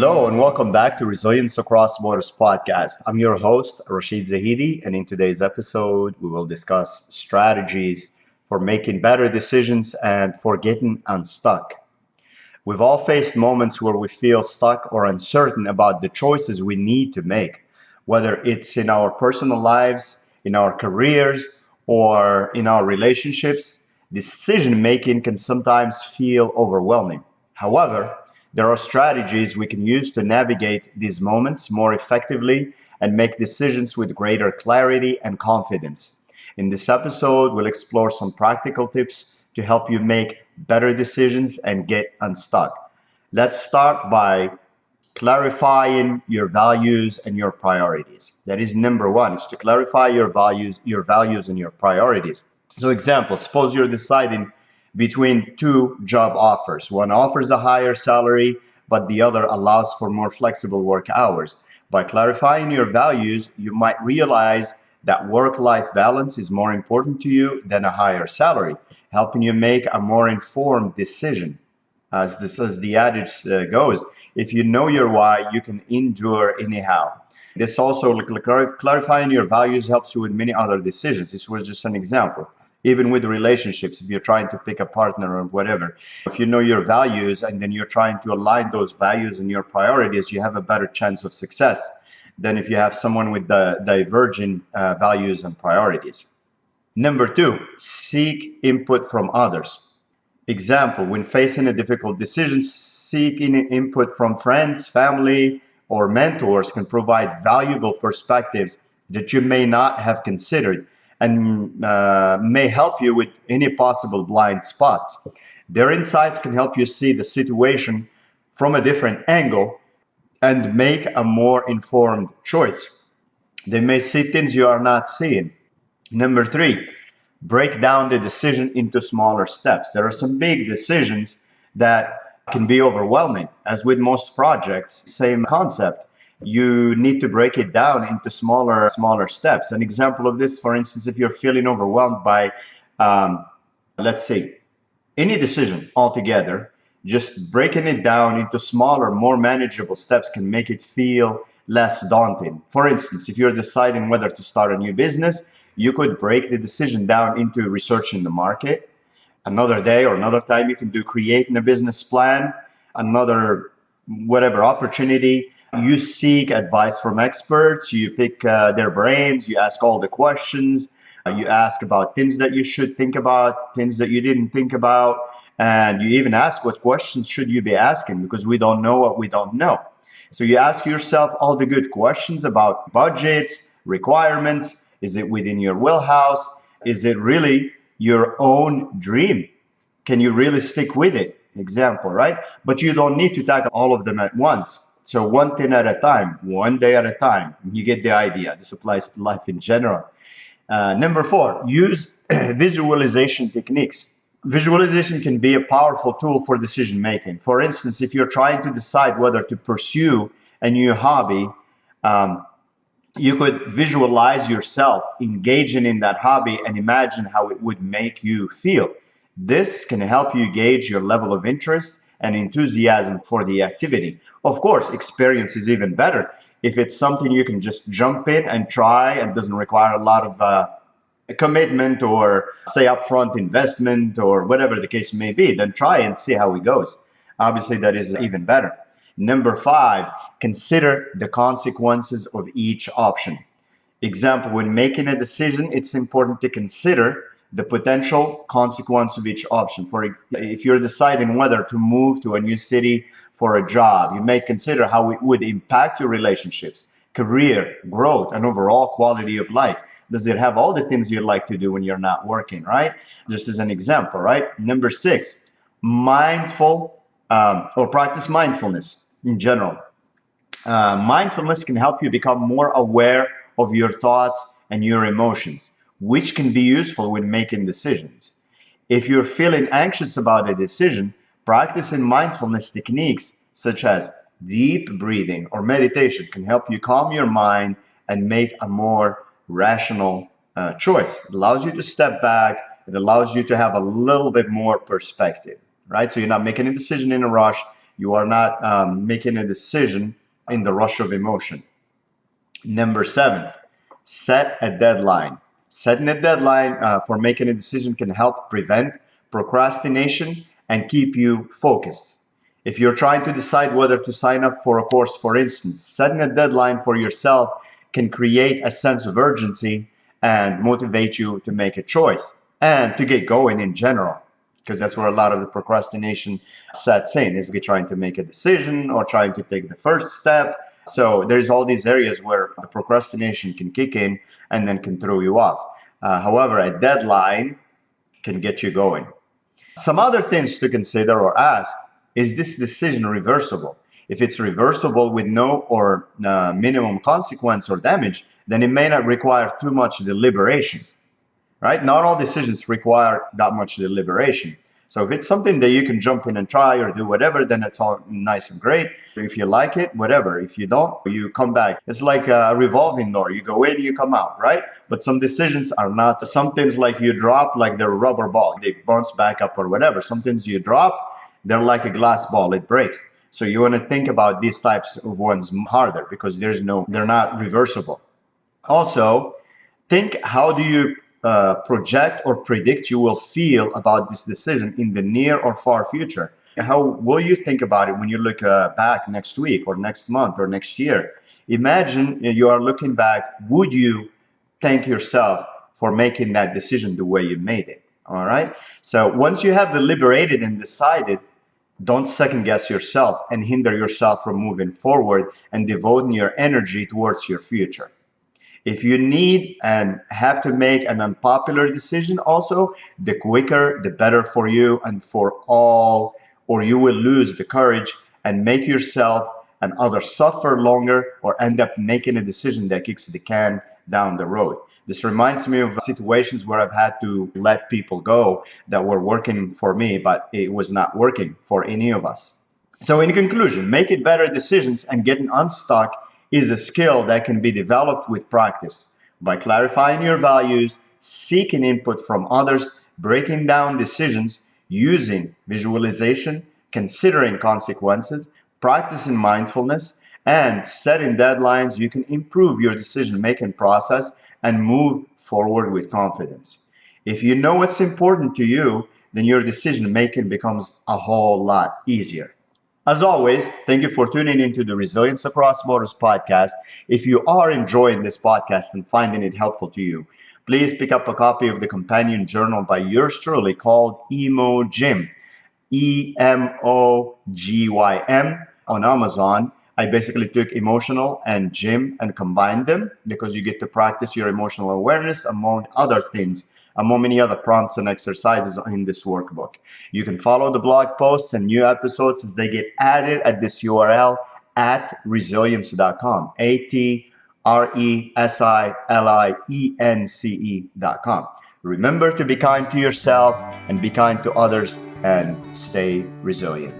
Hello and welcome back to Resilience Across Borders podcast. I'm your host, Rachid, and in today's episode, we will discuss strategies for making better decisions and for getting unstuck. We've all faced moments where we feel stuck or uncertain about the choices we need to make, whether it's in our personal lives, in our careers, or in our relationships. Decision making can sometimes feel overwhelming. However, there are strategies we can use to navigate these moments more effectively and make decisions with greater clarity and confidence. In this episode, we'll explore some practical tips to help you make better decisions and get unstuck. Let's start by clarifying your values and your priorities. That is number one, is to clarify your values and your priorities. So example, suppose you're deciding between two job offers. One offers a higher salary, but the other allows for more flexible work hours. By clarifying your values, you might realize that work-life balance is more important to you than a higher salary, helping you make a more informed decision. As the adage goes, if you know your why, you can endure anyhow. This also, clarifying your values helps you with many other decisions. This was just an example. Even with relationships, if you're trying to pick a partner or whatever, if you know your values and then you're trying to align those values and your priorities, you have a better chance of success than if you have someone with the diverging values and priorities. Number two, seek input from others. Example, when facing a difficult decision, seeking input from friends, family, or mentors can provide valuable perspectives that you may not have considered and may help you with any possible blind spots. Their insights can help you see the situation from a different angle and make a more informed choice. They may see things you are not seeing. Number three, break down the decision into smaller steps. There are some big decisions that can be overwhelming. As with most projects, same concept. You need to break it down into smaller steps. An example of this, for instance, if you're feeling overwhelmed by, let's say, any decision altogether, just breaking it down into smaller, more manageable steps can make it feel less daunting. For instance, if you're deciding whether to start a new business, you could break the decision down into researching the market. Another day or another time you can do creating a business plan, another whatever opportunity. You seek advice from experts, you pick their brains, you ask all the questions, you ask about things that you should think about, things that you didn't think about, and you even ask what questions should you be asking because we don't know what we don't know. So you ask yourself all the good questions about budgets, requirements. Is it within your wheelhouse? Is it really your own dream? Can you really stick with it? Example, right? But you don't need to tackle all of them at once. So one thing at a time, one day at a time, you get the idea. This applies to life in general. Number four, use visualization techniques. Visualization can be a powerful tool for decision making. For instance, if you're trying to decide whether to pursue a new hobby, you could visualize yourself engaging in that hobby and imagine how it would make you feel. This can help you gauge your level of interest and enthusiasm for the activity. Of course, experience is even better. If it's something you can just jump in and try and doesn't require a lot of commitment or say upfront investment or whatever the case may be, then try and see how it goes. Obviously, that is even better. Number five, consider the consequences of each option. Example, when making a decision, it's important to consider the potential consequence of each option. If you're deciding whether to move to a new city for a job, you may consider how it would impact your relationships, career, growth, and overall quality of life. Does it have all the things you'd like to do when you're not working, right? Just as an example, right? Number six, practice mindfulness in general. Mindfulness can help you become more aware of your thoughts and your emotions, which can be useful when making decisions. If you're feeling anxious about a decision, practicing mindfulness techniques such as deep breathing or meditation can help you calm your mind and make a more rational choice. It allows you to step back. It allows you to have a little bit more perspective, right? So you're not making a decision in a rush. You are not making a decision in the rush of emotion. Number 7, set a deadline. Setting a deadline for making a decision can help prevent procrastination and keep you focused. If you're trying to decide whether to sign up for a course, for instance, setting a deadline for yourself can create a sense of urgency and motivate you to make a choice and to get going in general, because that's where a lot of the procrastination sets in, is trying to make a decision or trying to take the first step. So there's all these areas where the procrastination can kick in and then can throw you off. However, a deadline can get you going. Some other things to consider or ask: is this decision reversible? If it's reversible with no or minimum consequence or damage, then it may not require too much deliberation, right? Not all decisions require that much deliberation. So if it's something that you can jump in and try or do whatever, then it's all nice and great. If you like it, whatever. If you don't, you come back. It's like a revolving door. You go in, you come out, right? But some decisions are not. Some things like you drop, like they're a rubber ball. They bounce back up or whatever. Some things you drop, they're like a glass ball. It breaks. So you want to think about these types of ones harder, because they're not reversible. Also, think, how do you project or predict you will feel about this decision in the near or far future? How will you think about it when you look back next week or next month or next year? Imagine you are looking back. Would you thank yourself for making that decision the way you made it? All right. So once you have deliberated and decided, don't second guess yourself and hinder yourself from moving forward and devoting your energy towards your future. If you need and have to make an unpopular decision also, the quicker, the better for you and for all, or you will lose the courage and make yourself and others suffer longer, or end up making a decision that kicks the can down the road. This reminds me of situations where I've had to let people go that were working for me, but it was not working for any of us. So in conclusion, making better decisions and getting unstuck is a skill that can be developed with practice. By clarifying your values, seeking input from others, breaking down decisions, using visualization, considering consequences, practicing mindfulness, and setting deadlines, you can improve your decision-making process and move forward with confidence. If you know what's important to you, then your decision-making becomes a whole lot easier. As always, thank you for tuning into the Resilience Across Borders podcast. If you are enjoying this podcast and finding it helpful to you, please pick up a copy of the companion journal by yours truly called Emo Gym, EMOGYM, on Amazon. I basically took emotional and gym and combined them, because you get to practice your emotional awareness among other things, among many other prompts and exercises in this workbook. You can follow the blog posts and new episodes as they get added at this URL at resilience.com, ATRESILIENCE.com. Remember to be kind to yourself and be kind to others, and stay resilient.